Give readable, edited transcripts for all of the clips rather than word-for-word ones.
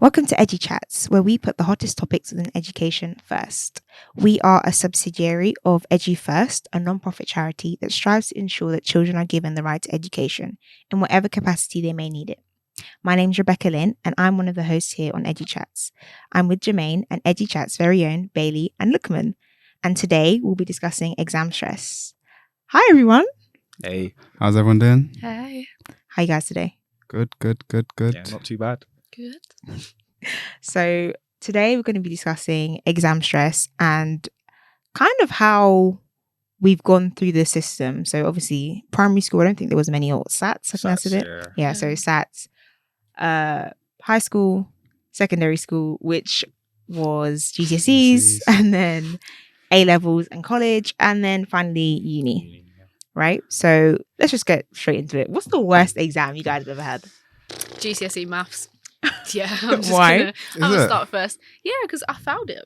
Welcome to EduChats, where we put the hottest topics within education first. We are a subsidiary of EduFirst, a non-profit charity that strives to ensure that children are given the right to education in whatever capacity they may need it. My name's Rebecca-Lyn, and I'm one of the hosts here on EduChats. I'm with Jermaine and EduChats' very own Baylie and Luqmaan, and today we'll be discussing exam stress. Hi everyone. Hey. How's everyone doing? Hey. How you guys today? Good. Yeah, not too bad. Good. So today we're going to be discussing exam stress and kind of how we've gone through the system. So obviously primary school, I don't think there was many SATs. I think that's it. Yeah, so SATs. High school, secondary school, which was GCSEs, and then A levels and college, and then finally uni. Right? So let's just get straight into it. What's the worst exam you guys have ever had? GCSE maths. Yeah, I'm just Why? gonna start first. Yeah, because I failed it.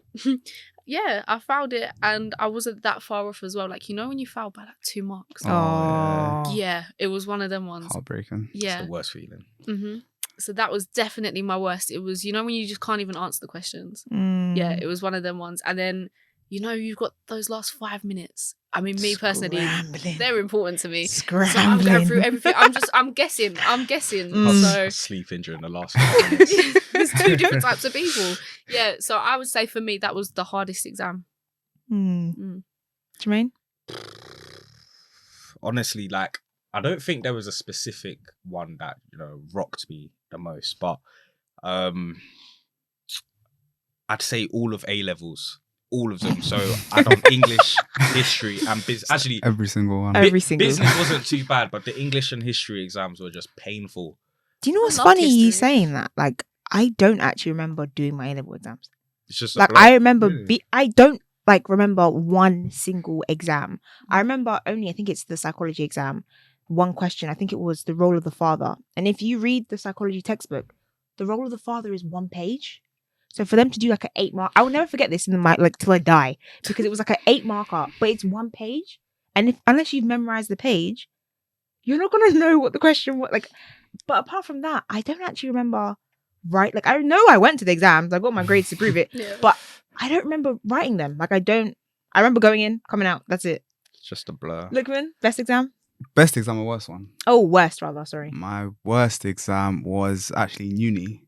Yeah, I failed it, and I wasn't that far off as well. Like, you know when you fail by like 2 marks? Oh. Yeah, it was one of them ones. Heartbreaking. Yeah. It's the worst feeling. So that was definitely my worst. It was, you know when you just can't even answer the questions? Mm. Yeah, it was one of them ones. And then, you know, you've got those last 5 minutes. I mean, me personally, they're important to me. Scrambling. So I'm going through everything. I'm guessing. So Sleeping during the last 5 minutes. there's 2 different types of people. Yeah, so I would say for me that was the hardest exam. Jermaine? Honestly, like, I don't think there was a specific one that, rocked me the most, but I'd say all of A levels. All of them. So I done English, history, and business. Actually, every single one. Business wasn't too bad, but the English and history exams were just painful. Do you know what's funny you saying that? Like, I don't actually remember doing my A-level exams. It's just like I remember. I don't remember one single exam. I remember only. I think it's the psychology exam. One question. I think it was the role of the father. And if you read the psychology textbook, the role of the father is 1 page. So for them to do like an 8 mark, I will never forget this till I die, because it was like an 8 marker, but it's 1 page, and unless you've memorized the page, you're not gonna know what the question was. Like, but apart from that, I don't actually remember. Right? Like, I know I went to the exams, I got my grades to prove it, but I don't remember writing them. Like, I remember going in, coming out. That's it. It's just a blur. Luqmaan, best exam? Best exam or worst one? Oh, worst rather. Sorry. My worst exam was actually in uni.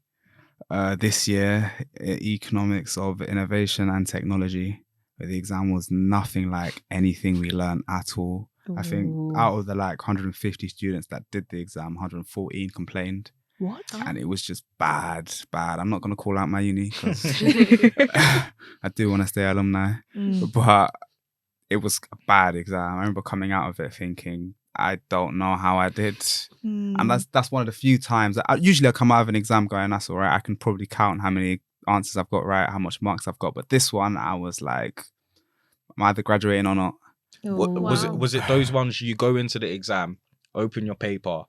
This year, economics of innovation and technology. The exam was nothing like anything we learned at all. Ooh. I think out of the 150 students that did the exam, 114 complained. What? And it was just bad. I'm not going to call out my uni because I do want to stay alumni. But it was a bad exam. I remember coming out of it thinking, I don't know how I did. And that's one of the few times that usually I come out of an exam going, that's all right. I can probably count how many answers I've got right, how much marks I've got. But this one, I was like, am I either graduating or not? Was it those ones you go into the exam, open your paper,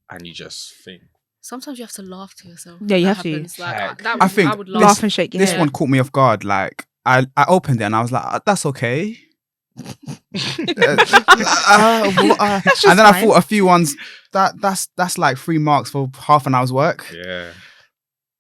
and you just think? Sometimes you have to laugh to yourself. Yeah, you have to. Like, I think I would laugh and shake your head. This one caught me off guard. Like, I opened it and I was like, that's okay. And then I thought a few ones that's like 3 marks for half an hour's work. Yeah.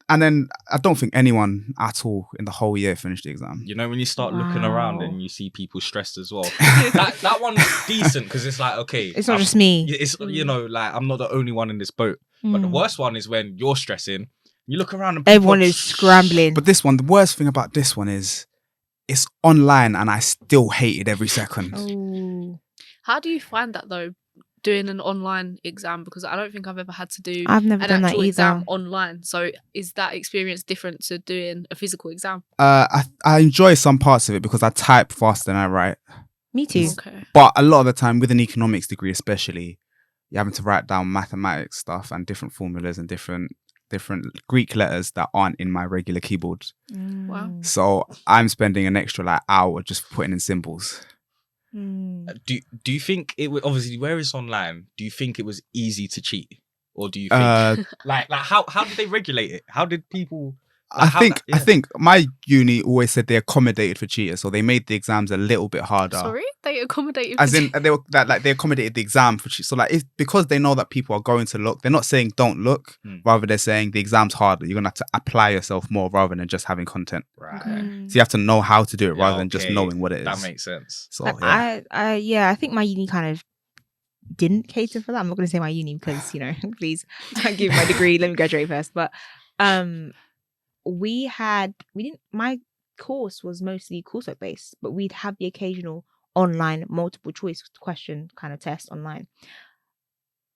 And then I don't think anyone at all in the whole year finished the exam. You know, when you start looking around and you see people stressed as well, that one's decent because it's like, okay, it's not just me. It's like I'm not the only one in this boat. But the worst one is when you're stressing. You look around and everyone is scrambling. But this one, the worst thing about this one is it's online and I still hated every second. Oh. How do you find that though, doing an online exam? Because I don't think I've ever had to do I've never done that either. Exam online. So is that experience different to doing a physical exam? I enjoy some parts of it because I type faster than I write. Me too. Okay. But a lot of the time with an economics degree especially, you're having to write down mathematics stuff and different formulas and different Greek letters that aren't in my regular keyboard. Wow. So I'm spending an extra hour just putting in symbols. Do you think it would, obviously where it's online, do you think it was easy to cheat? Or do you think like how did they regulate it? How did people I think my uni always said they accommodated for cheaters, so they made the exams a little bit harder. Sorry, they accommodated. As in, they were like they accommodated the exam for cheaters. So like, because they know that people are going to look, they're not saying don't look, rather they're saying the exam's harder. You're gonna have to apply yourself more rather than just having content. Right. So you have to know how to do it rather than just knowing what it is. That makes sense. So I think my uni kind of didn't cater for that. I'm not going to say my uni because, please don't give me my degree. Let me graduate first. But my course was mostly coursework based, but we'd have the occasional online multiple choice question kind of test online.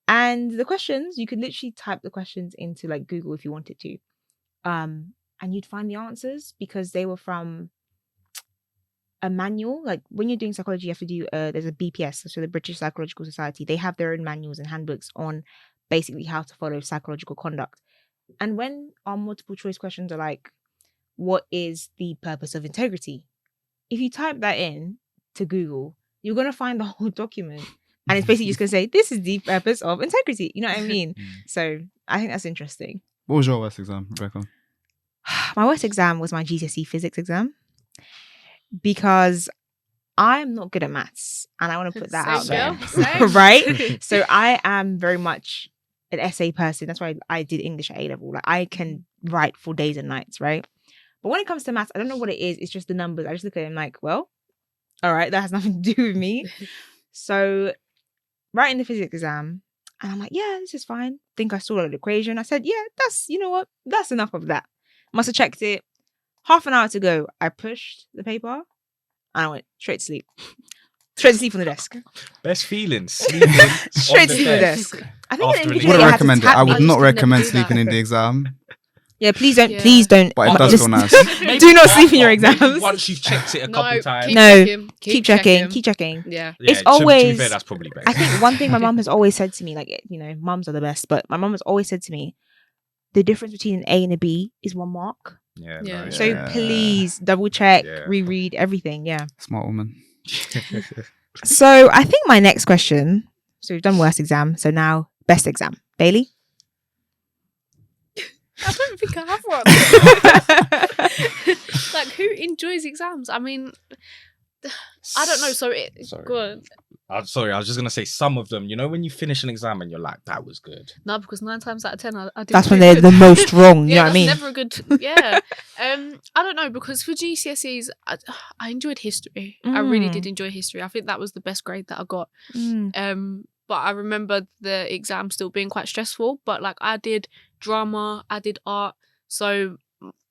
And the questions, you could literally type the questions into like Google if you wanted to. And you'd find the answers because they were from a manual. Like when you're doing psychology, you have to do there's a BPS, so the British Psychological Society. They have their own manuals and handbooks on basically how to follow psychological conduct. And when our multiple choice questions are like, what is the purpose of integrity? If you type that in to Google, you're going to find the whole document. And it's basically just going to say, this is the purpose of integrity. You know what I mean? So I think that's interesting. What was your worst exam, Rebecca? My worst exam was my GCSE physics exam. Because I'm not good at maths. And I want to put that out there. Right? So I am very much an essay person. That's why I did English at A-level. Like I can write for days and nights, right? But when it comes to maths, I don't know what it is. It's just the numbers. I just look at it and I'm like, well, all right, that has nothing to do with me. So writing the physics exam, and I'm like, yeah, this is fine. Think I saw an equation. I said, yeah, you know what? That's enough of that. Must have checked it. Half an hour to go, I pushed the paper and I went straight to sleep. Straight to sleep on the desk. Best feeling, sleeping straight to sleep on the desk. I think After wouldn't recommend it. I would not recommend sleeping in the exam. Yeah, please don't. But it does feel nice. Do not sleep in your exams. Once you've checked it a couple times. Keep checking. Yeah. It's always. To be fair, that's probably better. I think one thing my mum has always said to me, like, mums are the best, but my mum has always said to me, the difference between an A and a B is 1 mark. Yeah. So please double check, reread everything. Yeah. Smart woman. So I think my next question. So we've done worst exam. So now best exam. Baylie? I don't think I have one. Like, who enjoys exams? I mean, I don't know. Sorry. Go on. Sorry, I was just going to say some of them, when you finish an exam and you're like, that was good. No, because 9 times out of 10, I did. That's when they're the most wrong. You know what I mean? Never a good. Yeah. I don't know, because for GCSEs, I enjoyed history. I really did enjoy history. I think that was the best grade that I got. But I remember the exam still being quite stressful. But like I did drama, I did art, so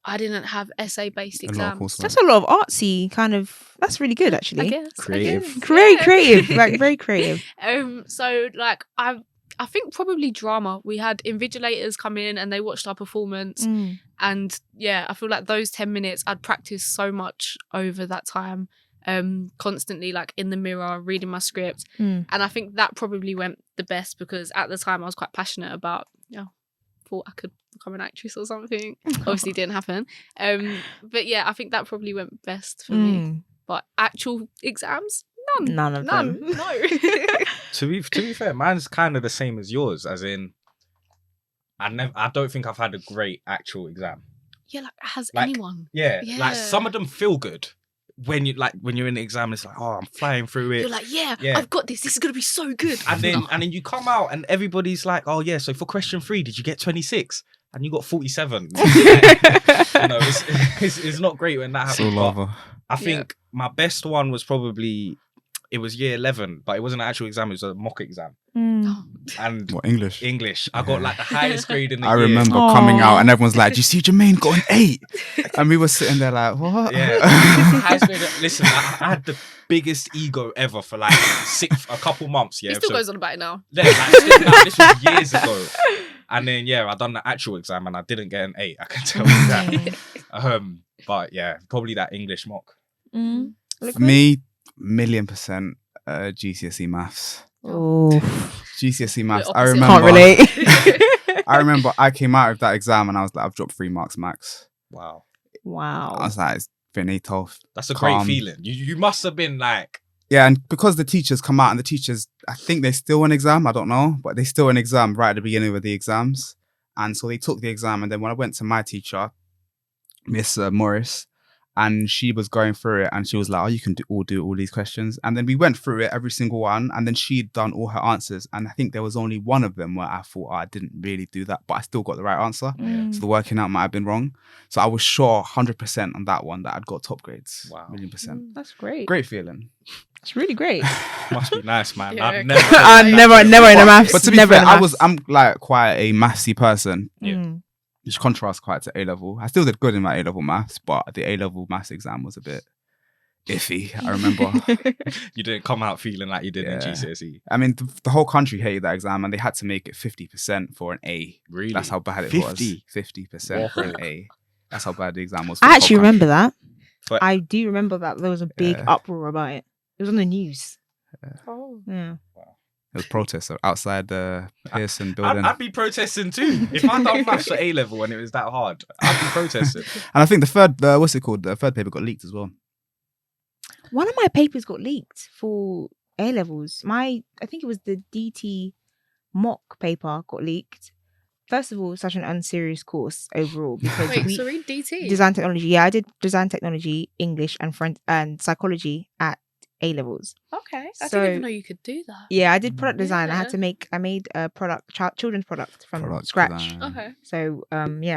I didn't have essay-based exams. That's a lot of artsy kind of. That's really good, actually. I guess. Creative. Creative, like very creative. So like I think probably drama. We had invigilators come in and they watched our performance, and yeah, I feel like those 10 minutes I'd practice so much over that time. Constantly like in the mirror reading my script, and I think that probably went the best because at the time I was quite passionate about thought I could become an actress or something. Obviously didn't happen, but yeah, I think that probably went best for me. But actual exams, none of them. No. To be fair, mine's kind of the same as yours, as in I don't think I've had a great actual exam. Yeah, like has anyone? Yeah, like some of them feel good. When you're in the exam, it's like, oh, I'm flying through it. You're like, yeah, I've got this. This is gonna be so good. And then you come out and everybody's like, oh yeah, so for question 3, did you get 26? And you got 47. It's not great when that happens. So lava. I think my best one was probably it was year 11, but it wasn't an actual exam. It was a mock exam. And what, English? English. I got like the highest grade in the year. I remember coming out and everyone's like, "Do you see Jermaine got an 8?" And we were sitting there like, "What?" Yeah. Highest grade. Listen, I had the biggest ego ever for like a couple months. Yeah, he still goes on about it now. Yeah, this was years ago. And then I done the actual exam and I didn't get an 8. I can tell you that. But yeah, probably that English mock. For me, 1,000,000% GCSE maths. Oh, GCSE maths. I remember. Can't relate. I remember I came out of that exam and I was like, I've dropped 3 marks max. Wow. I was like, it's finito. That's a great feeling. You must have been like. Yeah, and because the teachers come out and the teachers, I think they still an exam. I don't know, but they still an exam right at the beginning of the exams. And so they took the exam, and then when I went to my teacher, Miss Morris, and she was going through it, and she was like, "Oh, you can do all these questions." And then we went through it, every single one, and then she'd done all her answers, and I think there was only one of them where I thought, I didn't really do that, but I still got the right answer. So the working out might have been wrong. So I was sure 100% on that one that I'd got top grades. Wow. 1,000,000%. That's great. Great feeling. It's really great. Must be nice, man. Yeah, I've okay. never. Never in a maths. But to be never fair, in a maths. I'm like quite a mathsy person, Yeah. which contrasts quite to A level. I still did good in my A level maths, but the A level maths exam was a bit iffy. I remember. You didn't come out feeling like you did in Yeah. GCSE. I mean, the whole country hated that exam, and they had to make it 50% for an A. Really? That's how bad it 50? was. 50% for an A. That's how bad the exam was. For I the whole actually remember country. that. But- I do remember that there was a big Yeah. uproar about it. It was on the news. Oh. Yeah. It was protests outside the Pearson building. I'd be protesting too. If I done maths at A level and it was that hard, I'd be protesting. And I think the third, what's it called? The third paper got leaked as well. One of my papers got leaked for A levels. I think it was the DT mock paper got leaked. First of all, such an unserious course overall because Wait, we sorry, DT? design technology. Yeah, I did design technology, English, and psychology at A levels. Okay. I So- didn't even know you could do that. Yeah, I did product design. I Yeah. made a children's product from Product scratch. design. Okay. So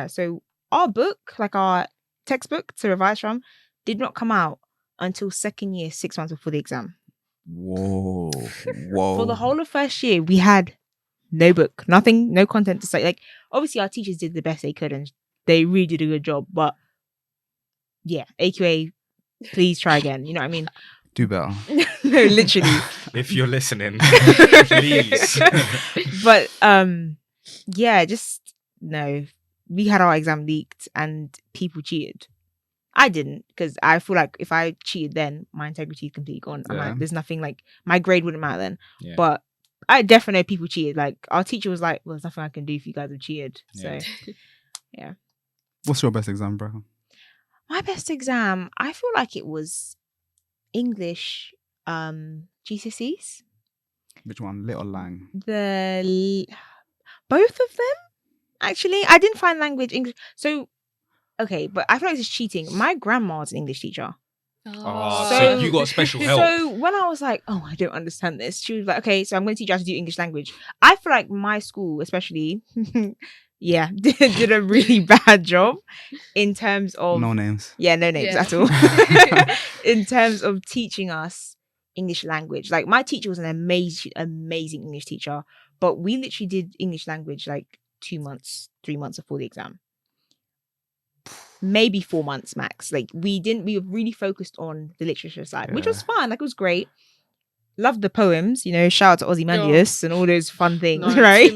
so our book, like our textbook to revise from, did not come out until second year, 6 months before the exam. Whoa. For the whole of first year, we had no book, nothing, no content to say. Like, obviously, our teachers did the best they could, and they really did a good job. But yeah, AQA, please try again. You know what I mean? Do better. No, literally. If you're listening, please. But yeah, just no. We had our exam leaked, and people cheated. I didn't, because I feel like if I cheated then, my integrity is completely gone. I'm Yeah. like, there's nothing, like, my grade wouldn't matter then. Yeah. But I definitely know people cheated. Like, our teacher was like, well, there's nothing I can do if you guys have cheated. Yeah. So What's your best exam, bro? my best exam, I feel like it was English GCSEs. Which one? Lit or Lang? Both of them, actually. I didn't find language English. So, okay, but I feel like it's cheating. My grandma's an English teacher. Oh, So- so you got special help. So when I was like, oh, I don't understand this, she was like, okay, so I'm going to teach you how to do English language. I feel like my school, especially, yeah, did a really bad job in terms of No names. yeah, no names Yeah. at all. In terms of teaching us English language. Like, my teacher was an amazing English teacher, but we literally did English language like 2 months, 3 months before the exam. Maybe 4 months max. Like, we were really focused on the literature side, which was fun. Like, it was great. Loved the poems, you know, shout out to Ozymandias and all those fun things, No, right?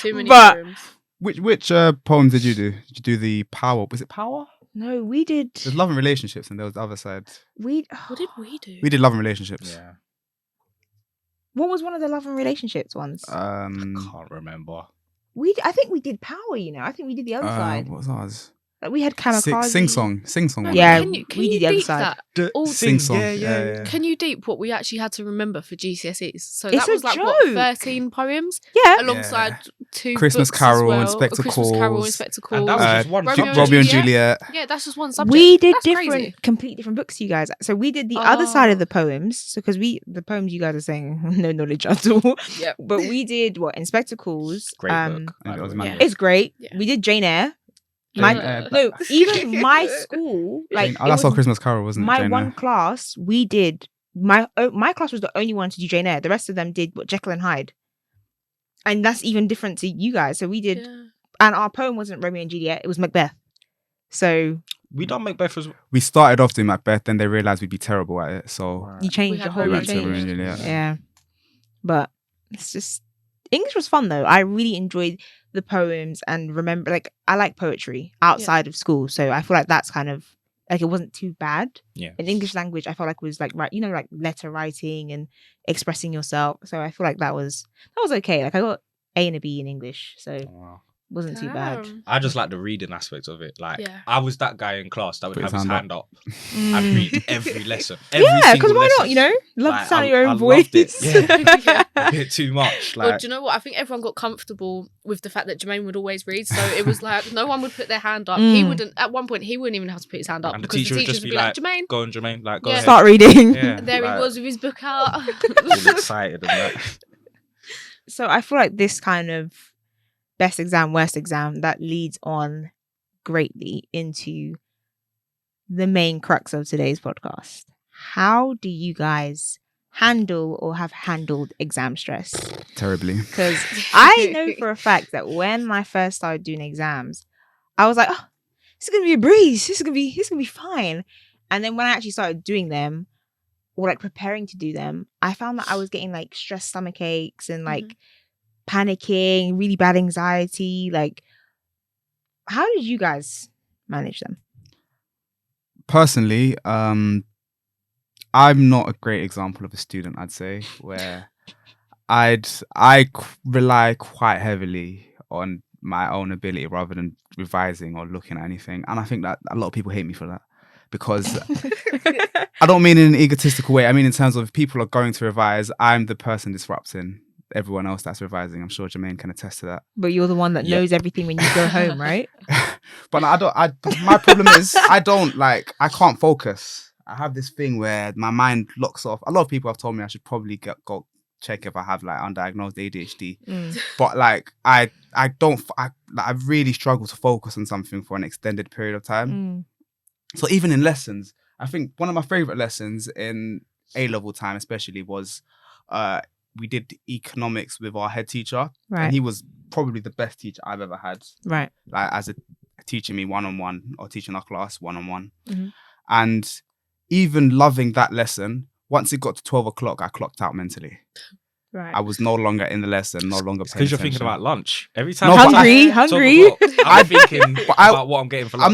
Too many But- rooms. Which poem did you do? Did you do the Power? Was it Power? No, we did. There's Love and Relationships, and there was the other side. We What did we do? We did Love and Relationships. Yeah, What was one of the love and relationships ones? can't remember. I think we did power. You know, I think we did the other side. What was ours? Like, we had kamikaze. Sing song. No, Yeah, can you we did the other deep side. that? All Sing song. Yeah. Can you deep what we actually had to remember for GCSEs? So It's that was a like what, joke. 13 poems Yeah. alongside two Christmas books Carol, as well. Inspector A Christmas Carol, Calls. Inspector And Calls. that was just one Romeo subject. Romeo and Juliet. Juliet. Yeah, that's just one subject. We did That's different, crazy. completely different books to you guys. So we did the other side of Oh. the poems. So because the poems you guys are saying no knowledge at all. Yep. But we did Inspector Calls. Great book. and by it was the way. man- It's great. Yeah. We did Jane Eyre. Jane My Eyre. no, even my school, like Jane- that's it our was Christmas Carol, wasn't it? my Jane one Eyre? class. We did my class was the only one to do Jane Eyre. The rest of them did Jekyll and Hyde, and that's even different to you guys. So we did, Yeah. and our poem wasn't Romeo and Juliet; it was Macbeth. So We done Macbeth as well. We started off doing Macbeth, then they realised we'd be terrible at it, so you changed We the had whole we Romeo went to change. Romeo and Juliet. Yeah. But it's just English was fun though. I really enjoyed the poems and remember I like poetry outside of school. So I feel like that's kind of like it wasn't too bad. Yeah. In English language I felt like was like like letter writing and expressing yourself. So I feel like that was okay. Like I got A and a B in English. So Wow. Wasn't too bad. Damn. I just like the reading aspect of it. Like, Yeah. I was that guy in class that would Put have his his hand hand up and read every lesson. Every Yeah, because single why not? lesson. You know, love Like, the sound I- of your I own loved it. voice. Yeah. A bit too much. Well, Like, do you know what? I think everyone got comfortable with the fact that Jermaine would always read. So it was like no one would put their hand up. He wouldn't. At one point, he wouldn't even have to put his hand up and the because teacher would just would be like, like, Jermaine. go on, Jermaine. Like, go Yeah. ahead. Start reading. Yeah, There like, he was with his book out. all excited and that. So I feel like this kind of best exam, worst exam, that leads on greatly into the main crux of today's podcast. How do you guys handle or have handled exam stress? Terribly. Because I know for a fact that when I first started doing exams, I was like, oh, this is gonna be a breeze. This is gonna be fine. And then when I actually started doing them, or like preparing to do them, I found that I was getting like stress stomach aches and like panicking, really bad anxiety. Like, how did you guys manage them? Personally, I'm not a great example of a student, I'd say, where I rely quite heavily on my own ability rather than revising or looking at anything. And I think that a lot of people hate me for that, because I don't mean in an egotistical way. I mean in terms of if people are going to revise, I'm the person disrupting everyone else that's revising. I'm sure Jermaine can attest to that. But you're the one that knows everything when you go home, right? But my problem is I can't focus. I have this thing where my mind locks off. A lot of people have told me I should probably go check if I have like undiagnosed ADHD. But like I really struggle to focus on something for an extended period of time. So even in lessons, I think one of my favorite lessons in A-level time especially was we did economics with our head teacher. Right. And he was probably the best teacher I've ever had. Right. Like as a teaching me one-on-one or teaching our class one-on-one. Mm-hmm. And even loving that lesson, once it got to 12 o'clock, I clocked out mentally. Right. I was no longer in the lesson, no longer paying Because you're attention. thinking about lunch. Every time No, but hungry. I'm thinking about what I'm getting for lunch.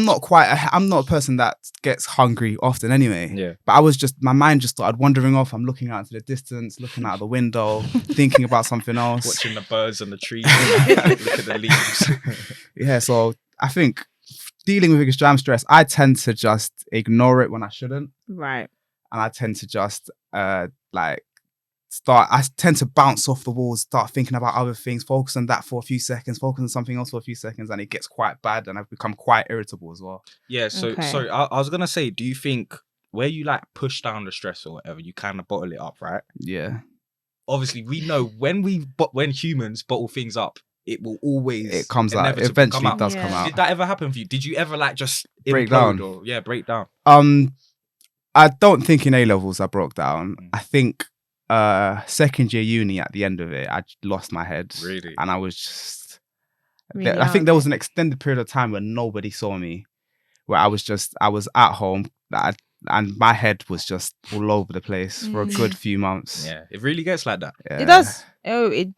I'm not a person that gets hungry often anyway. Yeah. But my mind just started wandering off. I'm looking out into the distance, looking out the window, thinking about something else. Watching the birds and the trees, look at the leaves. Yeah, so I think dealing with exam stress, I tend to just ignore it when I shouldn't. Right. And I tend to just I tend to bounce off the walls, start thinking about other things, focus on that for a few seconds, focus on something else for a few seconds, and it gets quite bad and I've become quite irritable as well. Yeah, so Okay. sorry, I was gonna say, do you think where you like push down the stress or whatever, you kind of bottle it up, right? Yeah. Obviously, we know when humans bottle things up, it will always It comes out. inevitably Eventually come it out. does Yeah. come out. Did that ever happen for you? Did you ever like just Break implode down? Or break down? I don't think in A-levels I broke down. I think second year uni at the end of it, I lost my head. Really? And I was just... Really I think there out was an extended period of time where nobody saw me, where I was at home and my head was just all over the place for a good few months. Yeah, it really gets like that. Yeah. It does. Oh, it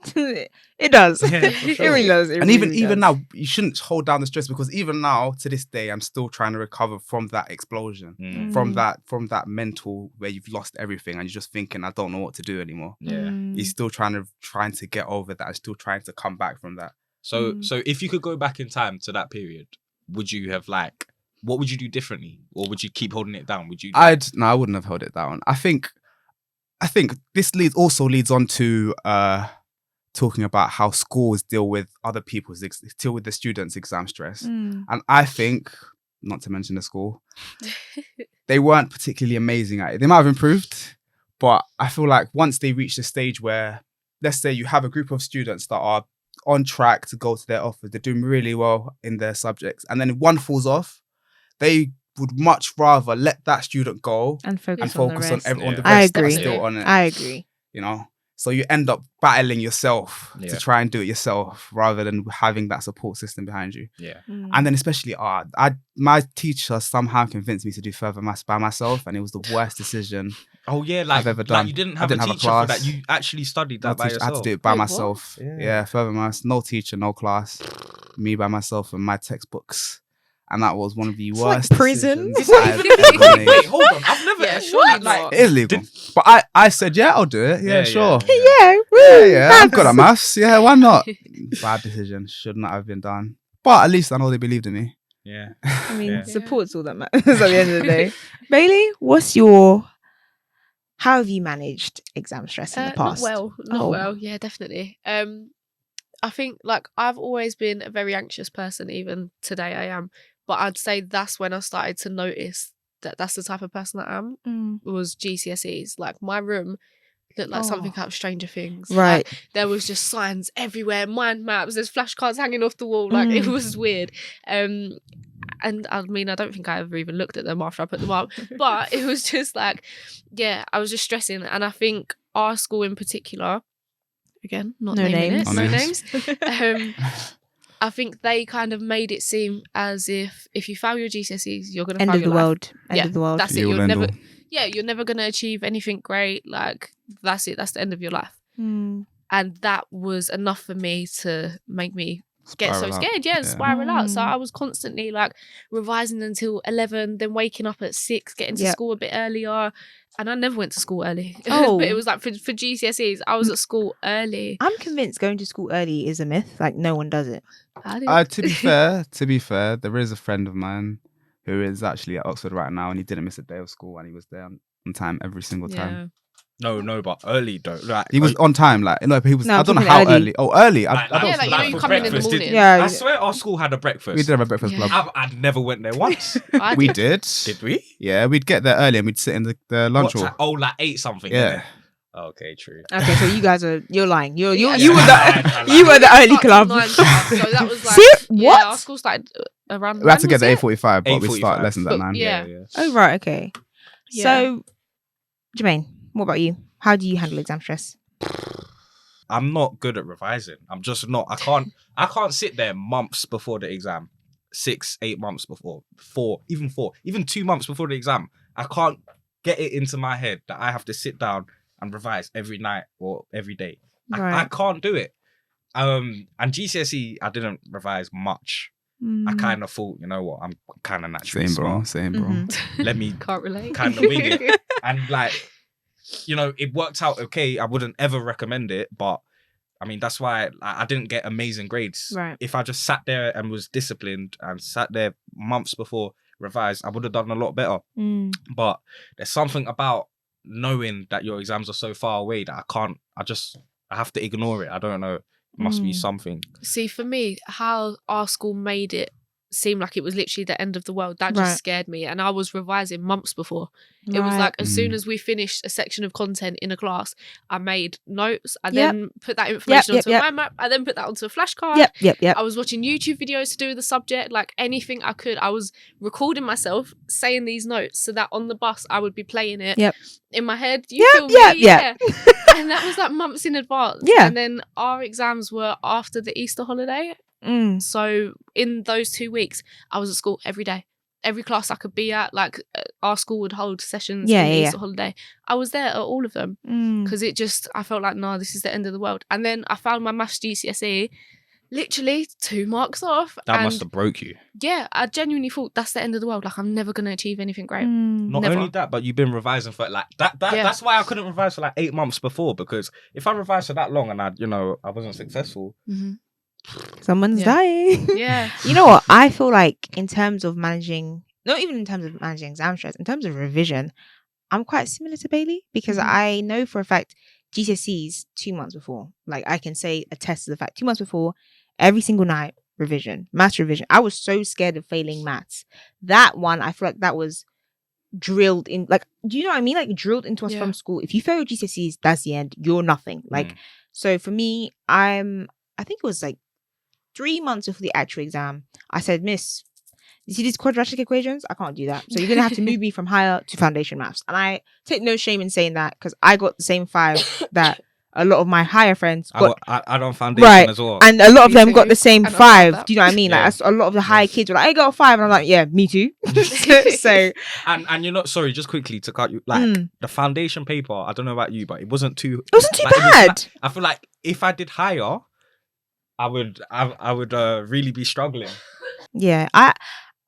it does. Yeah, for It sure. really does. It And really even does. now, you shouldn't hold down the stress, because even now, to this day, I'm still trying to recover from that explosion, from that mental where you've lost everything and you're just thinking, I don't know what to do anymore. Yeah. You're still trying to get over that. I'm still trying to come back from that. So if you could go back in time to that period, would you have what would you do differently, or would you keep holding it down? Would you? I wouldn't have held it down. I think this also leads on to talking about how schools deal with other people's deal with the students' exam stress. And I think, not to mention the school, they weren't particularly amazing at it. They might have improved, but I feel like once they reach the stage where, let's say you have a group of students that are on track to go to their offers, they're doing really well in their subjects, and then if one falls off, they would much rather let that student go and focus on the rest. everyone. Yeah. The I rest that are agree. still on it. I agree. You know, so you end up battling yourself Yeah. to try and do it yourself rather than having that support system behind you. Yeah. And then especially my teacher somehow convinced me to do further maths by myself, and it was the worst decision. Oh yeah, I've ever done. you didn't I have didn't a have a teacher for class. that. You actually studied No that by teacher, I had to yourself. do it by Wait, what? myself. Yeah. Yeah, further maths, no teacher, no class, me by myself and my textbooks. and that was one of the It's like worst prison. decisions Is that I've even ever legal? made. Wait, hold on. I've never. Yeah, surely not. It is legal. But I said, yeah, I'll do it. Yeah, sure. Yeah, Yeah, I'm good at maths. Yeah, why not? Bad decision. Should not have been done. But at least I know they believed in me. Yeah. I mean, Yeah. support's all that matters at the end of the day. Baylie, how have you managed exam stress in the past? Not Oh. well. Yeah, definitely. I think like I've always been a very anxious person. Even today, I am. But I'd say that's when I started to notice that that's the type of person I am. Was GCSEs. Like my room looked like something out of Stranger Things. Right. Like, there was just signs everywhere, mind maps. There's flashcards hanging off the wall. Like it was weird. And I mean, I don't think I ever even looked at them after I put them up. But it was just like, yeah, I was just stressing. And I think our school in particular, again, not No naming names. it, No no names. names. I think they kind of made it seem as if you fail your GCSEs, you're gonna End fail of the your life. world. End of the world. That's it. Be all You're end never, all. you're never gonna achieve anything great. Like that's it. That's the end of your life. Mm. And that was enough for me to make me get so Spiral out. scared, and Yeah. spiral out. So Mm. I was constantly like revising until 11, then waking up at 6, getting to Yep. school a bit earlier. And I never went to school early. Oh. But it was like for GCSEs, I was at school early. I'm convinced going to school early is a myth. Like no one does it. I did. To be fair, there is a friend of mine who is actually at Oxford right now, and he didn't miss a day of school, and he was there on time every single time. No, but early though. Like He was on time, like no, but he was. No, I I'm don't know talking how early. early. Oh, early. Like, I don't. Yeah, like, you know, you for come in the breakfast, morning. Yeah. I swear our school had a breakfast. We did have a breakfast Yeah. club. I never went there once. I We did. did. Did we? Yeah, we'd get there early and we'd sit in the lunch What hall. ti- Oh, like 8 something. Yeah. Okay, true. Okay, so you guys you're lying. You're Yeah. you were I the lied. you were the early Start till club. 9 start, so that was like, See? yeah, What? our school started around We had to 9, get there was it? 8:45, but we start 8:45. lessons at But 9. yeah. Oh right, okay. Yeah. So, Jermaine, what about you? How do you handle exam stress? I'm not good at revising. I'm just not. I can't sit there months before the exam. 6, 8 months before. 4, even 2 months before the exam. I can't get it into my head that I have to sit down and revise every night or every day. I Right. can't do it. And GCSE, I didn't revise much. I kind of thought, you know what, I'm kind of naturally Same, bro. smart. Same, bro. Mhm. Let me Can't relate. kind of wing it. And like, you know, it worked out okay. I wouldn't ever recommend it, but I mean, that's why I didn't get amazing grades. Right. If I just sat there and was disciplined and sat there months before revised, I would have done a lot better. Mm. But there's something about knowing that your exams are so far away that I have to ignore it. I don't know. It must be Mm. something. See, for me, how our school made it seem like it was literally the end of the world, that just Right. scared me. And I was revising months before. It was like as soon Mm. as we finished a section of content in a class, I made notes. I Yep. then put that information yep, onto a mind map. I then put that onto a flashcard. Yep. I was watching YouTube videos to do with the subject, like anything I could. I was recording myself saying these notes so that on the bus I would be playing it Yep. in my head. Do you Yep, feel me? yep, yep. And that was like months in advance. Yeah. And then our exams were after the Easter holiday. Mm. So in those 2 weeks, I was at school every day. Every class I could be at, like our school would hold sessions Yeah, in the yeah, Easter holiday. I was there at all of them Mm. because I felt like, no, this is the end of the world. And then I found my maths GCSE, literally 2 marks off. That and must have broke you. yeah, I genuinely thought that's the end of the world. Like I'm never gonna achieve anything great. Mm. Not Never. only that, but you've been revising for like that. Yeah. That's why I couldn't revise for like 8 months before, because if I revised for that long and I wasn't successful. Mm-hmm. Someone's Yeah. dying. Yeah. You know what? I feel like in terms of managing, not even in terms of managing exam stress, in terms of revision, I'm quite similar to Baylie because Mhm. I know for a fact GCSEs 2 months before. Like I can say attest to the fact 2 months before, every single night revision, maths revision. I was so scared of failing maths. That one, I feel like that was drilled in. Like, do you know what I mean? Like drilled into us Yeah. from school. If you fail your GCSEs, that's the end. You're nothing. Like Mm. so for me, I think it was like 3 months before the actual exam, I said, Miss, you see these quadratic equations? I can't do that. So you're going to have to move me from higher to foundation maths. And I take no shame in saying that because I got the same 5 that a lot of my higher friends got. I done foundation Right. as well. And a lot of Me them got too. the same And I'm proud of 5. that. Do you know what I mean? Yeah. Like a lot of the higher kids were like, I got a 5. And I'm like, yeah, me too. so And you're not sorry, just quickly to cut you. Like Mm. the foundation paper, I don't know about you, but it wasn't too. it wasn't too like, it was bad. like- I feel like if I did higher, I would really be struggling. Yeah.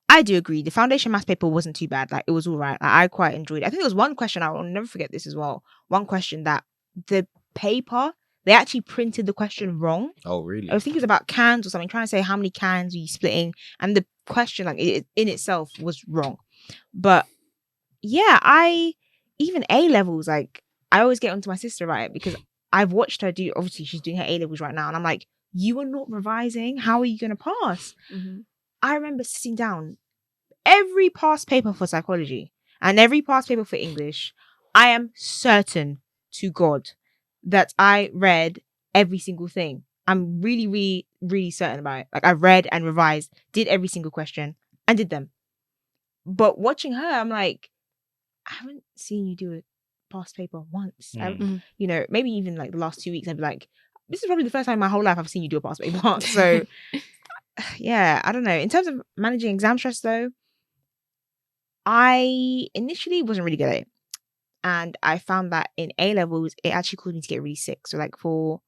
I do agree. The foundation maths paper wasn't too bad. Like, it was all right. Like, I quite enjoyed it. I think there was one question, I will never forget this as well. One question that the paper, they actually printed the question wrong. Oh, really? I think it's about cans or something, trying to say how many cans are you splitting. And the question, like, it in itself was wrong. But yeah, even A levels, like, I always get onto my sister about it because I've watched her do, obviously she's doing her A levels right now. And I'm like, you are not revising. How are you going to pass? Mm-hmm. I remember sitting down, every past paper for psychology and every past paper for English, I am certain to God that I read every single thing. I'm really, really, really certain about it. Like, I read and revised, did every single question and did them. But watching her, I'm like, I haven't seen you do a past paper once. You know, maybe even like the last 2 weeks, I'd be like, this is probably the first time in my whole life I've seen you do a past paper. So yeah, I don't know. In terms of managing exam stress though, I initially wasn't really good at it. And I found that in A levels, it actually caused me to get really sick. So like for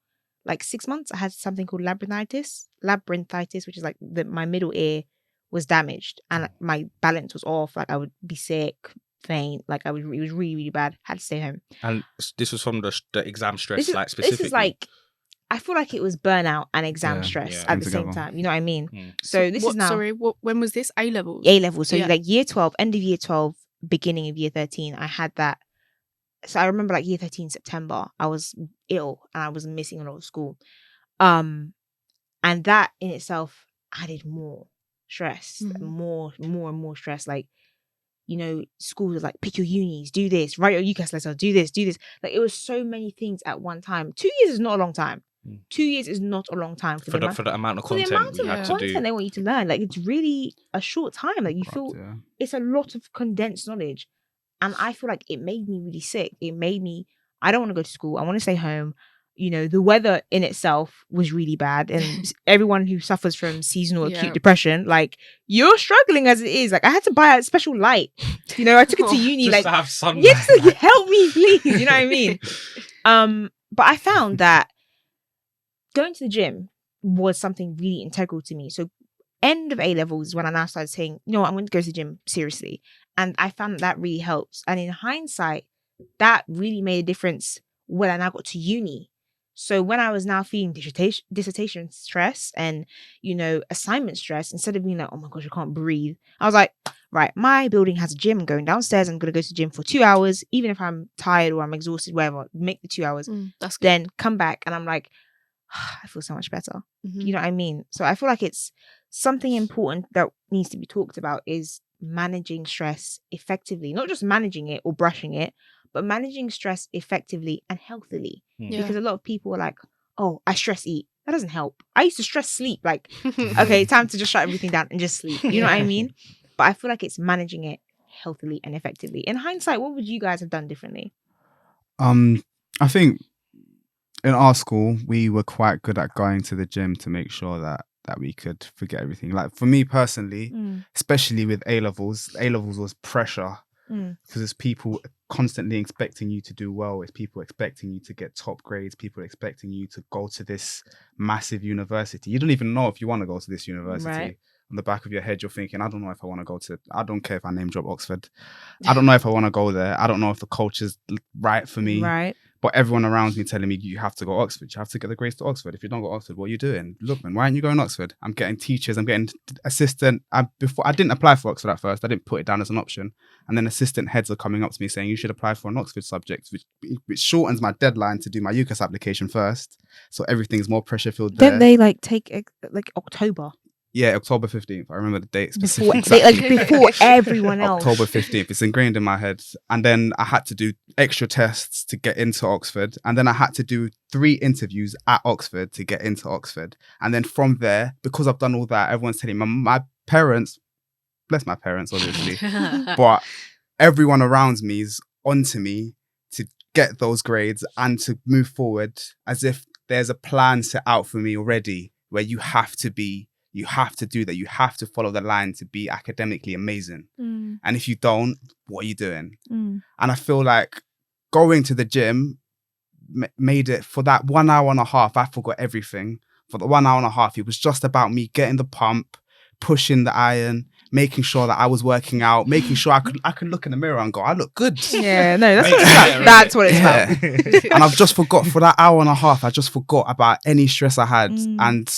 like 6 months, I had something called labyrinthitis, which is like my middle ear was damaged and like, my balance was off. Like I would be sick, faint. Like it was really, really bad. Had to stay home. And this was from the exam stress, specifically. This is like, I feel like it was burnout and exam stress at the same time. You know what I mean? So this is now. Sorry, when was this? A levels. A levels. So like year 12, end of year 12, beginning of year 13, I had that. So I remember like year 13 September, I was ill and I was missing a lot of school. And that in itself added more stress, more and more stress. Like, you know, schools are like, pick your unis, do this, write your UCAS letter, do this. Like, it was so many things at one time. 2 years is not a long time. 2 years is not a long time for the amount of content we had to do. They want you to learn. Like, it's really a short time. Like, you feel it's a lot of condensed knowledge. And I feel like it made me really sick. It made me, I don't want to go to school. I want to stay home. You know, the weather in itself was really bad. And everyone who suffers from seasonal acute depression, like, you're struggling as it is. Like, I had to buy a special light. You know, I took it to uni. Just like, to have sunlight. Yes, help me, please. You know what I mean? But I found that going to the gym was something really integral to me. So end of A levels when I now started saying, you know what, I'm going to go to the gym seriously. And I found that really helps. And in hindsight, that really made a difference when I now got to uni. So when I was now feeling dissertation stress and, you know, assignment stress, instead of being like, oh my gosh, I can't breathe, I was like, right, my building has a gym. I'm going downstairs. I'm going to go to the gym for 2 hours. Even if I'm tired or I'm exhausted, whatever, make the 2 hours. That's good. Then come back and I'm like, I feel so much better. You know what I mean? So I feel like it's something important that needs to be talked about is managing stress effectively. Not just managing it or brushing it, but managing stress effectively and healthily. Because a lot of people are like, oh, I stress eat. That doesn't help. I used to stress sleep. Like, okay, time to just shut everything down and just sleep. You know what I mean? But I feel like it's managing it healthily and effectively. In hindsight, what would you guys have done differently? I think in our school, we were quite good at going to the gym to make sure that we could forget everything. Like for me personally, especially with A levels was pressure because it's people constantly expecting you to do well. It's people expecting you to get top grades. People expecting you to go to this massive university. You don't even know if you want to go to this university. Right. On the back of your head, you're thinking, I don't know if I want to go to, I don't care if I name drop Oxford. I don't know if I want to go there. I don't know if the culture's right for me. Right. But everyone around me telling me, you have to go Oxford. You have to get the grades to Oxford. If you don't go Oxford, what are you doing? Look, man, why aren't you going to Oxford? I'm getting teachers. I'm getting assistant. I didn't apply for Oxford at first. I didn't put it down as an option. And then assistant heads are coming up to me saying, you should apply for an Oxford subject, which shortens my deadline to do my UCAS application first. So everything's more pressure filled there. Don't they like take like October? Yeah, October 15th. I remember the date specifically. Before everyone else. October 15th. It's ingrained in my head. And then I had to do extra tests to get into Oxford. And then I had to do 3 interviews at Oxford to get into Oxford. And then from there, because I've done all that, everyone's telling me, my parents, bless my parents, obviously, but everyone around me is onto me to get those grades and to move forward as if there's a plan set out for me already where you have to do that. You have to follow the line to be academically amazing. And if you don't, what are you doing? And I feel like going to the gym made it for that 1 hour and a half. I forgot everything. For the 1 hour and a half, it was just about me getting the pump, pushing the iron, making sure that I was working out, making sure I could look in the mirror and go, I look good. Yeah, no, that's what it's about. That's what it's about. And I've just forgot for that hour and a half, I just forgot about any stress I had. And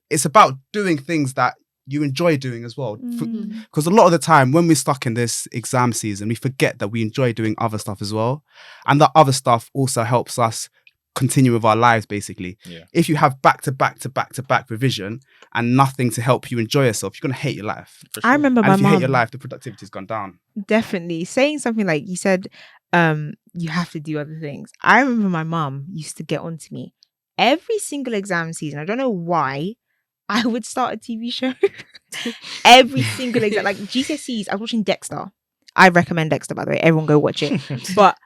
it's about doing things that you enjoy doing as well. Because a lot of the time when we're stuck in this exam season, we forget that we enjoy doing other stuff as well. And that other stuff also helps us continue with our lives, basically. If you have back to back revision and nothing to help you enjoy yourself, you're going to hate your life. Sure. I remember my mom. If you hate your life, the productivity's gone down. Definitely. Saying something like, you said, you have to do other things. I remember my mom used to get onto me every single exam season. I don't know why. I would start a TV show every single exam. Like GCSEs, I was watching Dexter. I recommend Dexter, by the way. Everyone go watch it. But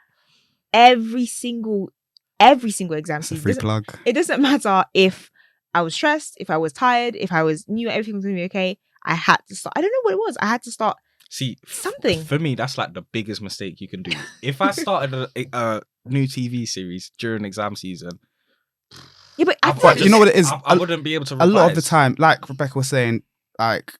every single exam season. Free plug. It doesn't matter if I was stressed, if I was tired, if I knew everything was going to be okay. I had to start. I don't know what it was. I had to start something. For me, that's like the biggest mistake you can do. If I started a new TV series during exam season, yeah, but you know what it is? I wouldn't be able to revise. A lot of the time, like Rebecca was saying, like,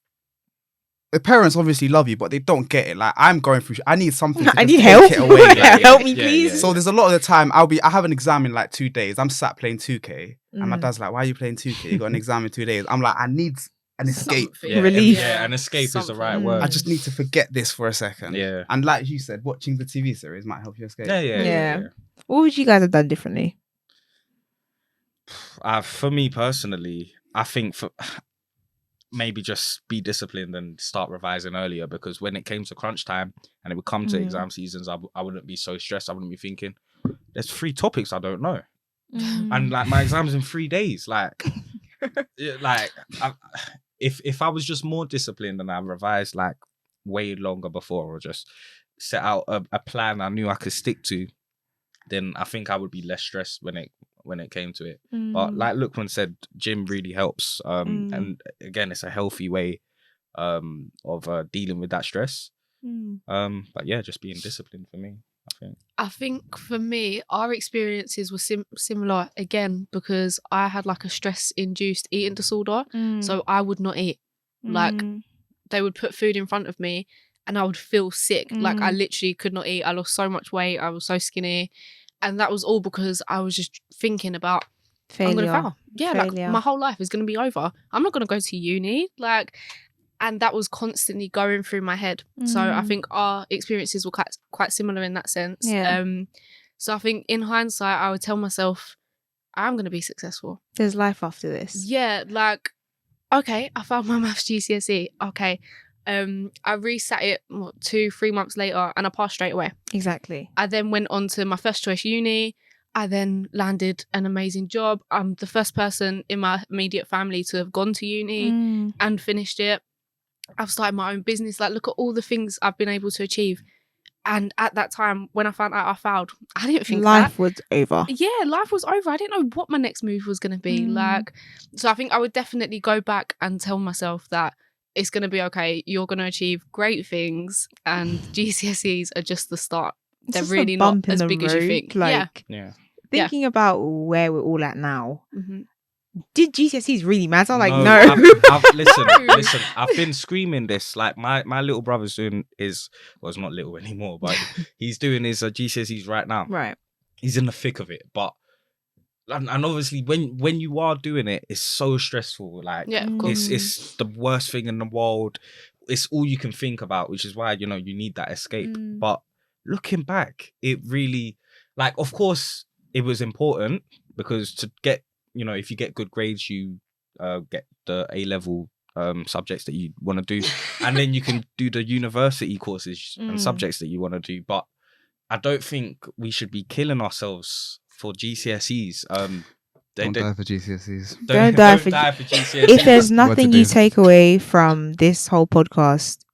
the parents obviously love you, but they don't get it. Like, I'm going through, I need something to I need take help. it away. Help me, please. So there's a lot of the time I have an exam in like 2 days. I'm sat playing 2K. And my dad's like, why are you playing 2K? You got an exam in 2 days. I'm like, I need an escape. Relief. Yeah, an escape is the right word. I just need to forget this for a second. Yeah. And like you said, watching the TV series might help you escape. Yeah. What would you guys have done differently? For me personally, I think maybe just be disciplined and start revising earlier, because when it came to crunch time and it would come to exam seasons, I wouldn't be so stressed. I wouldn't be thinking, there's 3 topics I don't know. And like my exam's in 3 days. Like, if I was just more disciplined and I revised like way longer before, or just set out a plan I knew I could stick to, then I think I would be less stressed when it came to it. But like Luqmaan said, gym really helps. And again, it's a healthy way of dealing with that stress. But yeah, just being disciplined for me, I think for me, our experiences were similar again, because I had like a stress-induced eating disorder. So I would not eat. Like, they would put food in front of me and I would feel sick. Like, I literally could not eat. I lost so much weight. I was so skinny. And that was all because I was just thinking about failure. I'm going to fail. Yeah, failure. Like my whole life is going to be over. I'm not going to go to uni. Like, and that was constantly going through my head. So I think our experiences were quite similar in that sense. Yeah. So I think in hindsight, I would tell myself, I'm going to be successful. There's life after this. Yeah, like, okay, I found my maths GCSE. Okay. I resat it 2-3 months later and I passed straight away. Exactly. I then went on to my first choice uni. I then landed an amazing job. I'm the first person in my immediate family to have gone to uni and finished it. I've started my own business. Like, look at all the things I've been able to achieve. And at that time, when I found out I failed, I didn't think life was over. Yeah, life was over. I didn't know what my next move was going to be. Like, so I think I would definitely go back and tell myself that it's going to be okay. You're going to achieve great things, and GCSEs are just the start. They're really not as big as you think. Like, thinking about where we're all at now, did GCSEs really matter? Like, no. Listen, I've been screaming this. Like, my little brother's doing his, well, it's not little anymore, but he's doing his GCSEs right now. Right. He's in the thick of it. But, and obviously, when you are doing it, it's so stressful. Like, of course. It's the worst thing in the world. It's all you can think about, which is why, you need that escape. But looking back, it really, like, of course, it was important, because to get, if you get good grades, you get the A-level subjects that you want to do. And then you can do the university courses and subjects that you want to do. But I don't think we should be killing ourselves for GCSEs. Don't die for GCSEs. Don't die for GCSEs. If there's nothing you take away from this whole podcast,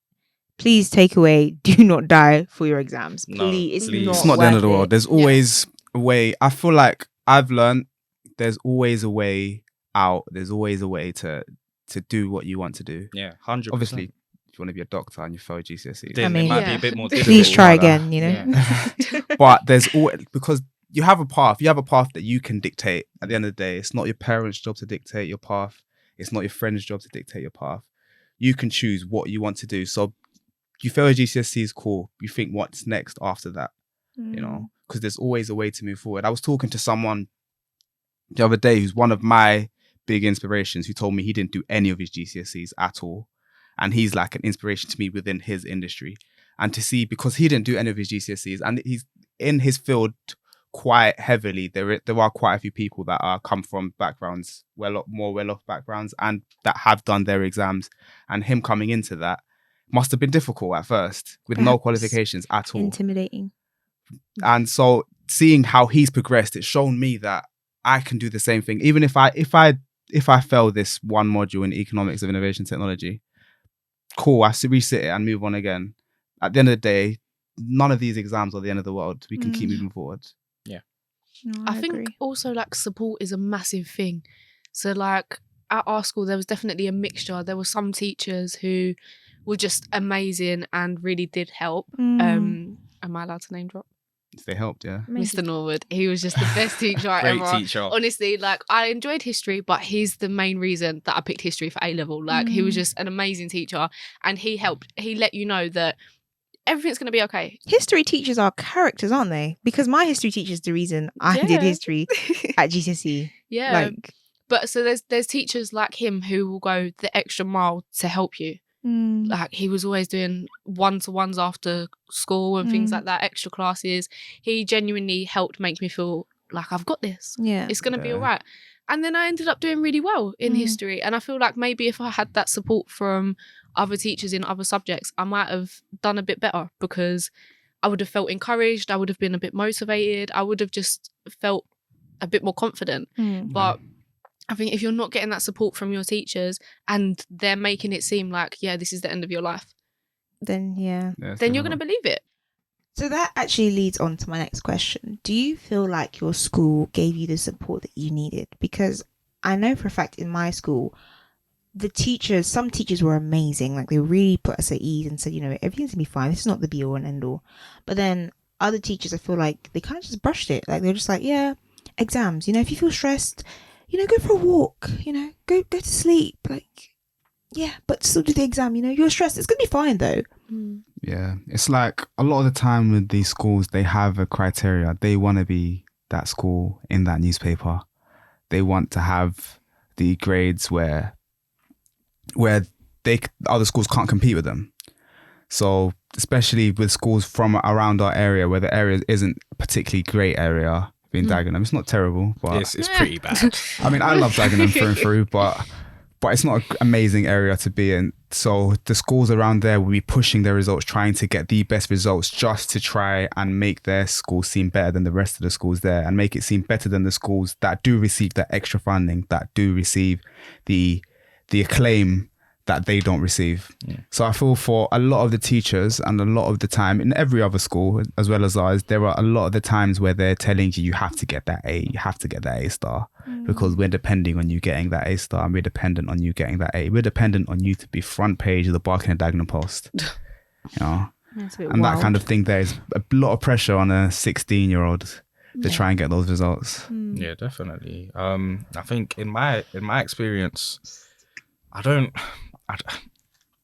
please take away, do not die for your exams. Please. It's not the end of the world. There's always a way. I feel like I've learned there's always a way out. There's always a way to do what you want to do. Yeah, 100%. Obviously, if you want to be a doctor and you fail GCSE, then it might be a bit more difficult. Please try again, But there's always, because you have a path. You have a path that you can dictate. At the end of the day, it's not your parents' job to dictate your path. It's not your friend's job to dictate your path. you can choose what you want to do. So you fail a GCSEs, cool. You think what's next after that, you know, because there's always a way to move forward. I was talking to someone the other day who's one of my big inspirations, who told me he didn't do any of his GCSEs at all. And he's like an inspiration to me within his industry. And to see, because he didn't do any of his GCSEs and he's in his field quite heavily, there are quite a few people that are come from backgrounds, more well-off backgrounds, and that have done their exams. And him coming into that must have been difficult at first with no qualifications at all. Intimidating. And so seeing how he's progressed, it's shown me that I can do the same thing. Even if I fail this one module in economics of innovation technology, cool, I resit it and move on again. At the end of the day, none of these exams are the end of the world. We can keep moving forward. Yeah. No, I agree. think also like support is a massive thing. So like at our school, there was definitely a mixture. There were some teachers who were just amazing and really did help. Am I allowed to name drop? They helped, yeah. Mr. Norwood. He was just the best teacher I Great ever. teacher. Honestly, like I enjoyed history, but he's the main reason that I picked history for A level. Like he was just an amazing teacher, and he helped. He let you know that everything's going to be okay. History teachers are characters, aren't they? Because my history teacher is the reason I did history at GCSE. Yeah. Like, but so there's teachers like him who will go the extra mile to help you. Like he was always doing one-to-ones after school and things like that, extra classes. He genuinely helped make me feel like I've got this. yeah. It's going to be all right. And then I ended up doing really well in history. And I feel like maybe if I had that support from other teachers in other subjects, I might have done a bit better because I would have felt encouraged. I would have been a bit motivated. I would have just felt a bit more confident. But I think if you're not getting that support from your teachers and they're making it seem like, yeah, this is the end of your life, Then, yeah. then you're going to believe it. So that actually leads on to my next question. Do you feel like your school gave you the support that you needed? Because I know for a fact in my school, some teachers were amazing. Like they really put us at ease and said, you know, everything's gonna be fine. This is not the be all and end all. But then other teachers, I feel like they kind of just brushed it. Like they're just like, yeah, exams. You know, if you feel stressed, you know, go for a walk. You know, go to sleep. Like, yeah, but still do the exam. You know, you're stressed. It's gonna be fine though. Yeah, it's like a lot of the time with these schools, they have a criteria. They want to be that school in that newspaper. They want to have the grades where other schools can't compete with them. So especially with schools from around our area where the area isn't a particularly great area, being Dagenham, it's not terrible, but It's pretty bad. I mean, I love Dagenham through and through, but it's not an amazing area to be in. So the schools around there will be pushing their results, trying to get the best results just to try and make their school seem better than the rest of the schools there and make it seem better than the schools that do receive that extra funding, that do receive the acclaim that they don't receive. So I feel for a lot of the teachers and a lot of the time in every other school as well as ours, there are a lot of the times where they're telling you have to get that A, you have to get that A star because we're depending on you getting that A star and we're dependent on you getting that A. We're dependent on you to be front page of the Barking and Dagenham Post. You know? And that kind of thing, there is a lot of pressure on a 16-year-old to try and get those results. Yeah, definitely. I think in my experience, I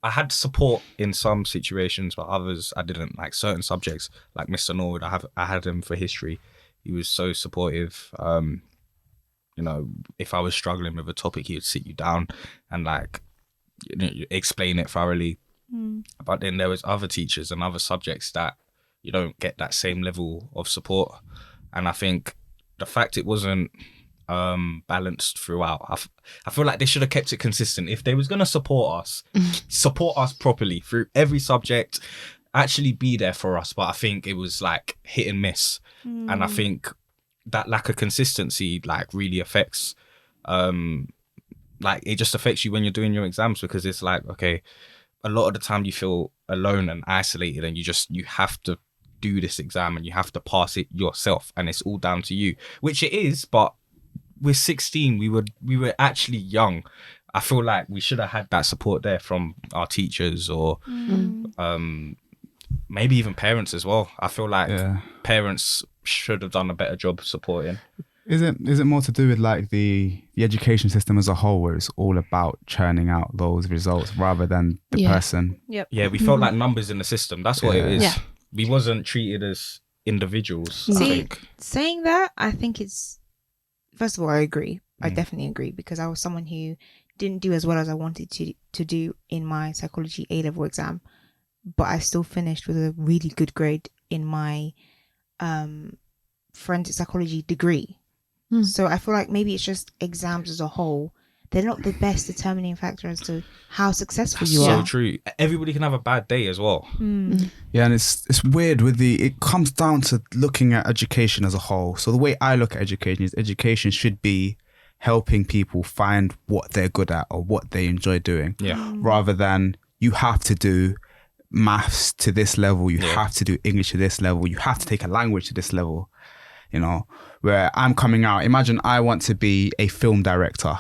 had support in some situations, but others I didn't. Like certain subjects, like Mr. Norwood, I had him for history. He was so supportive. You know, if I was struggling with a topic, he would sit you down and like, you know, explain it thoroughly. But then there was other teachers and other subjects that you don't get that same level of support. And I think the fact it wasn't balanced throughout, I feel like they should have kept it consistent. If they was going to support us properly through every subject, actually be there for us. But I think it was like hit and miss. And I think that lack of consistency like really affects like it just affects you when you're doing your exams, because it's like, okay, a lot of the time you feel alone and isolated and you have to do this exam and you have to pass it yourself and it's all down to you, which it is. But we're 16, we were actually young. I feel like we should have had that support there from our teachers or maybe even parents as well. I feel like parents should have done a better job supporting. Is it more to do with like the education system as a whole, where it's all about churning out those results rather than the person? Yep. Yeah, we felt like numbers in the system. That's what it is. Yeah. We wasn't treated as individuals. I See, think. saying that, I think it's, first of all, I agree. I Mm. definitely agree, because I was someone who didn't do as well as I wanted to do in my psychology A-level exam, but I still finished with a really good grade in my forensic psychology degree. Mm. So I feel like maybe it's just exams as a whole. They're not the best determining factor as to how successful That's you so are. true. Everybody can have a bad day as well. Yeah, and it's weird with it comes down to looking at education as a whole. So the way I look at education is education should be helping people find what they're good at or what they enjoy doing. Yeah. Rather than you have to do maths to this level, you Yeah. have to do English to this level, you have to take a language to this level, you know, where I'm coming out. Imagine I want to be a film director.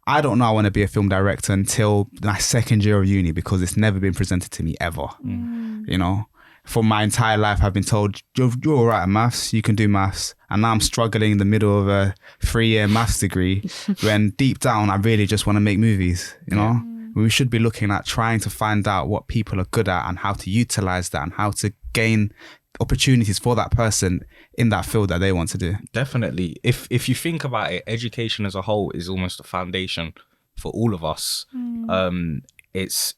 I don't know I want to be a film director until my second year of uni, because it's never been presented to me ever. You know, for my entire life, I've been told, you're all right at maths, you can do maths. And now I'm struggling in the middle of a 3-year maths degree when deep down, I really just want to make movies, you know? We should be looking at trying to find out what people are good at and how to utilize that and how to gain opportunities for that person in that field that they want to do. Definitely. If you think about it, education as a whole is almost a foundation for all of us. It's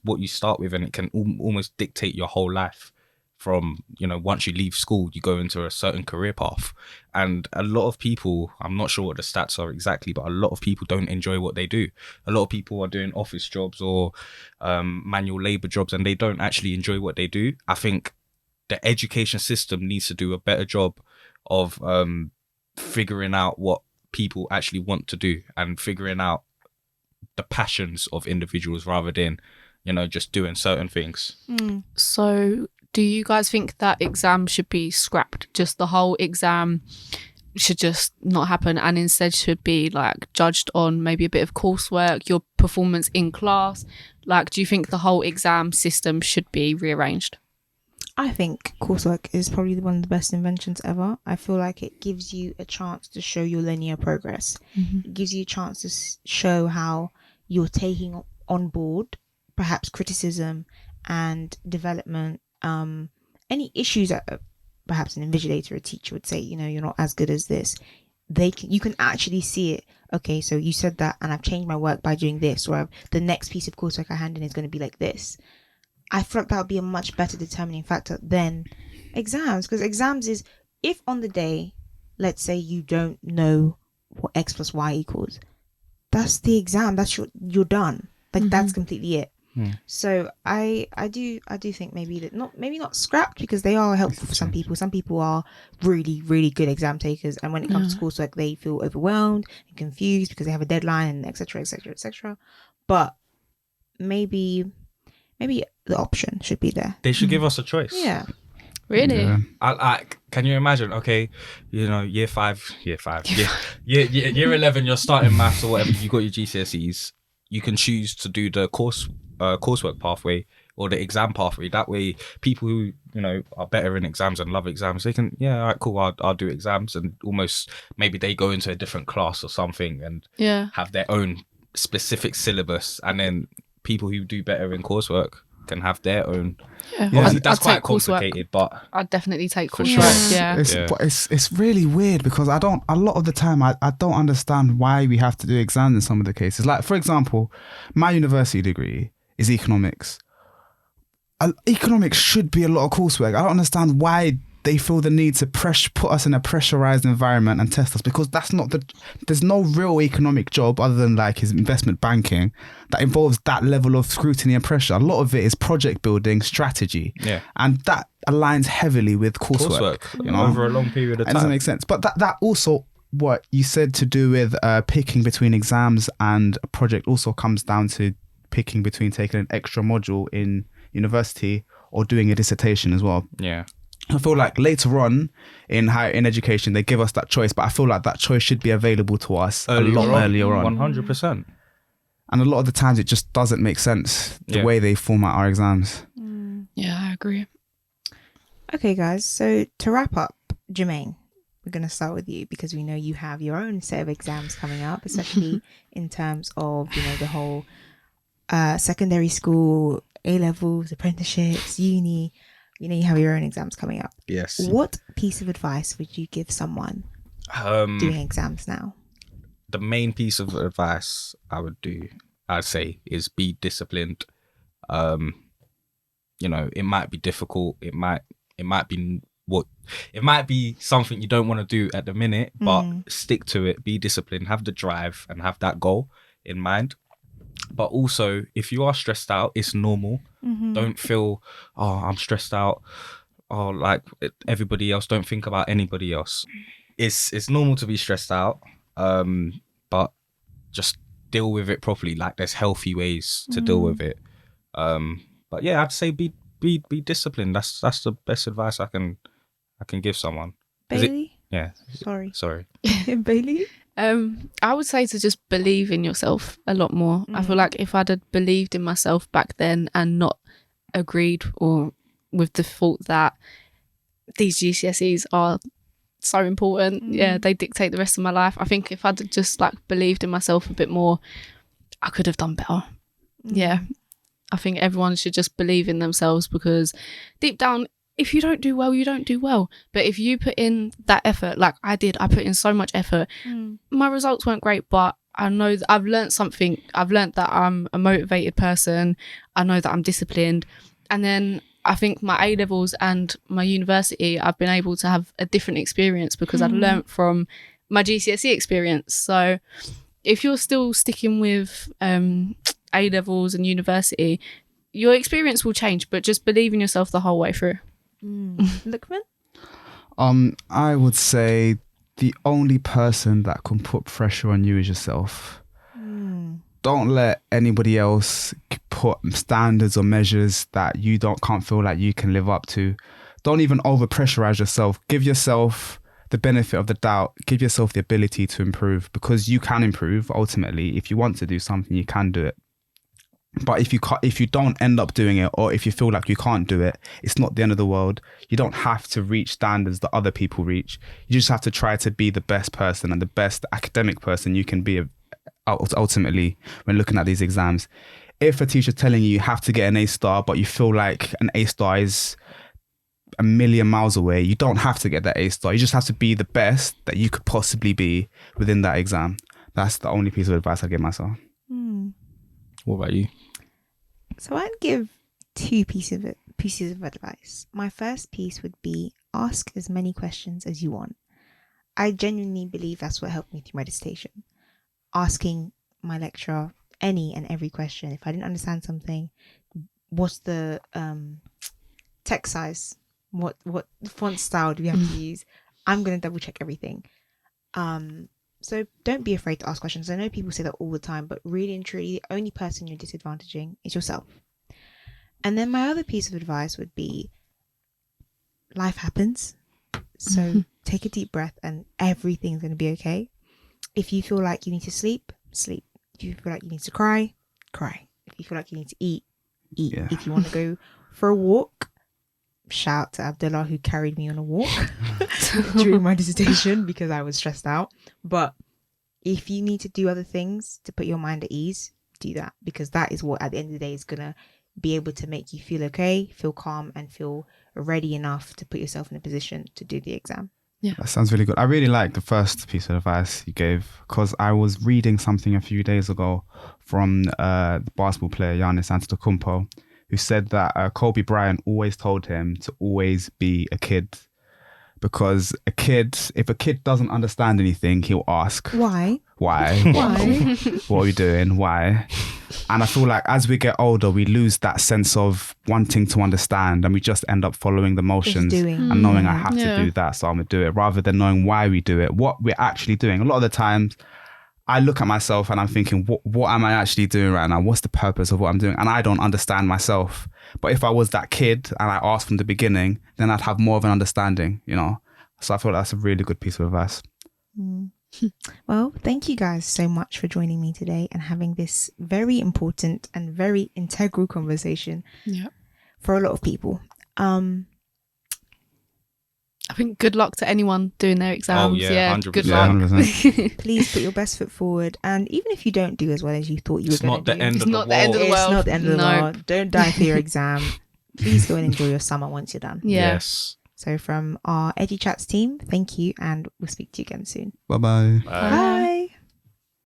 what you start with, and it can almost dictate your whole life. From, you know, once you leave school, you go into a certain career path. And a lot of people, I'm not sure what the stats are exactly, but a lot of people don't enjoy what they do. A lot of people are doing office jobs or manual labor jobs, and they don't actually enjoy what they do. I think the education system needs to do a better job of figuring out what people actually want to do and figuring out the passions of individuals rather than, you know, just doing certain things. So do you guys think that exam should be scrapped? Just the whole exam should just not happen, and instead should be like judged on maybe a bit of coursework, your performance in class? Like, do you think the whole exam system should be rearranged? I think coursework is probably one of the best inventions ever. I feel like it gives you a chance to show your linear progress. It gives you a chance to show how you're taking on board perhaps criticism and development, any issues that perhaps an invigilator or a teacher would say, you know, you're not as good as this. You can actually see it. Okay, so you said that, and I've changed my work by doing this, or the next piece of coursework I hand in is going to be like this. I feel like that would be a much better determining factor than exams, because exams is, if on the day, let's say you don't know what x plus y equals, that's the exam. That's you're done. Like that's completely it. So I do think maybe not scrapped, because they are helpful for some people. Some people are really, really good exam takers, and when it comes to coursework, they feel overwhelmed and confused because they have a deadline and etc. etc. etc. But maybe the option should be there. They should give us a choice. Yeah. Really? Yeah. I can you imagine? Okay, you know, year 11, you're starting maths or whatever. You got your GCSEs. You can choose to do the coursework pathway or the exam pathway. That way, people who, you know, are better in exams and love exams, they can, yeah, all right, cool, I'll do exams, and almost maybe they go into a different class or something and have their own specific syllabus, and then people who do better in coursework can have their own. Obviously, that's quite complicated, but I'd definitely take For coursework. sure. Yeah. But it's really weird, because a lot of the time I don't understand why we have to do exams in some of the cases. Like, for example, my university degree is economics. Economics should be a lot of coursework. I don't understand why they feel the need to put us in a pressurized environment and test us, because there's no real economic job other than like his investment banking that involves that level of scrutiny and pressure. A lot of it is project building, strategy, and that aligns heavily with coursework. You know, over a long period of it time. doesn't make sense. But that also, what you said to do with picking between exams and a project, also comes down to picking between taking an extra module in university or doing a dissertation as well. Yeah. I feel like later on in education, they give us that choice, but I feel like that choice should be available to us a lot earlier on. 100%. And a lot of the times it just doesn't make sense, the way they format our exams. Yeah, I agree. Okay, guys. So to wrap up, Jermaine, we're going to start with you because we know you have your own set of exams coming up, especially in terms of, the whole secondary school, A-levels, apprenticeships, uni. You have your own exams coming up. Yes. What piece of advice would you give someone doing exams now? The main piece of advice I'd say is be disciplined. It might be difficult. It might be something you don't want to do at the minute, but stick to it, be disciplined, have the drive and have that goal in mind. But also, if you are stressed out, it's normal. Don't feel, I'm stressed out. Oh, like everybody else. Don't think about anybody else. It's normal to be stressed out, but just deal with it properly. Like there's healthy ways to deal with it. But yeah, I'd say be disciplined. That's the best advice I can give someone. Baylie? Yeah. Sorry. Baylie? I would say to just believe in yourself a lot more. I feel like if I'd have believed in myself back then and not agreed or with the thought that these GCSEs are so important, they dictate the rest of my life. I think if I'd just believed in myself a bit more, I could have done better. Yeah. I think everyone should just believe in themselves because deep down, if you don't do well, you don't do well. But if you put in that effort, like I did, I put in so much effort. My results weren't great, but I know that I've learned something. I've learned that I'm a motivated person. I know that I'm disciplined. And then I think my A-levels and my university, I've been able to have a different experience because I've learned from my GCSE experience. So if you're still sticking with A-levels and university, your experience will change, but just believe in yourself the whole way through. Luqmaan? I would say the only person that can put pressure on you is yourself. Don't let anybody else put standards or measures that you can't feel like you can live up to. Don't even over pressurize yourself. Give yourself the benefit of the doubt. Give yourself the ability to improve because you can improve. Ultimately, if you want to do something, you can do it. But if you don't end up doing it, or if you feel like you can't do it, it's not the end of the world. You don't have to reach standards that other people reach. You just have to try to be the best person and the best academic person you can be ultimately when looking at these exams. If a teacher's telling you have to get an A-star, but you feel like an A-star is a million miles away, you don't have to get that A-star. You just have to be the best that you could possibly be within that exam. That's the only piece of advice I give myself. What about you? So I'd give two pieces of advice. My first piece would be ask as many questions as you want. I genuinely believe that's what helped me through my dissertation. Asking my lecturer any and every question. If I didn't understand something, what's the text size? What font style do we have to use? I'm going to double check everything. So don't be afraid to ask questions. I know people say that all the time, but really and truly, the only person you're disadvantaging is yourself. And then my other piece of advice would be, life happens. So take a deep breath and everything's going to be okay. If you feel like you need to sleep, sleep. If you feel like you need to cry, cry. If you feel like you need to eat, eat. Yeah. If you want to go for a walk, shout to Abdullah who carried me on a walk during my dissertation because I was stressed out. But if you need to do other things to put your mind at ease, do that, because that is what at the end of the day is going to be able to make you feel okay, feel calm, and feel ready enough to put yourself in a position to do the exam. Yeah, that sounds really good. I really like the first piece of advice you gave because I was reading something a few days ago from the basketball player Giannis Antetokounmpo, who said that Kobe Bryant always told him to always be a kid, because if a kid doesn't understand anything, he'll ask why. What are we doing? Why? And I feel like as we get older, we lose that sense of wanting to understand, and we just end up following the motions and knowing I have to do that, so I'm gonna do it, rather than knowing why we do it, what we're actually doing. A lot of the times I look at myself and I'm thinking, what am I actually doing right now? What's the purpose of what I'm doing? And I don't understand myself. But if I was that kid and I asked from the beginning, then I'd have more of an understanding, So I feel that's a really good piece of advice. Well, thank you guys so much for joining me today and having this very important and very integral conversation for a lot of people. I think good luck to anyone doing their exams. yeah, Good 100%. luck. 100%. Please put your best foot forward, and even if you don't do as well as you thought you were It's going not to the do, end It's of the not the end of the world. it's world. not the end of the No. world. Don't die for your exam. Please go and enjoy your summer once you're done. Yeah. Yes. So from our EduChats team, thank you, and we'll speak to you again soon. Bye-bye. Bye. Bye.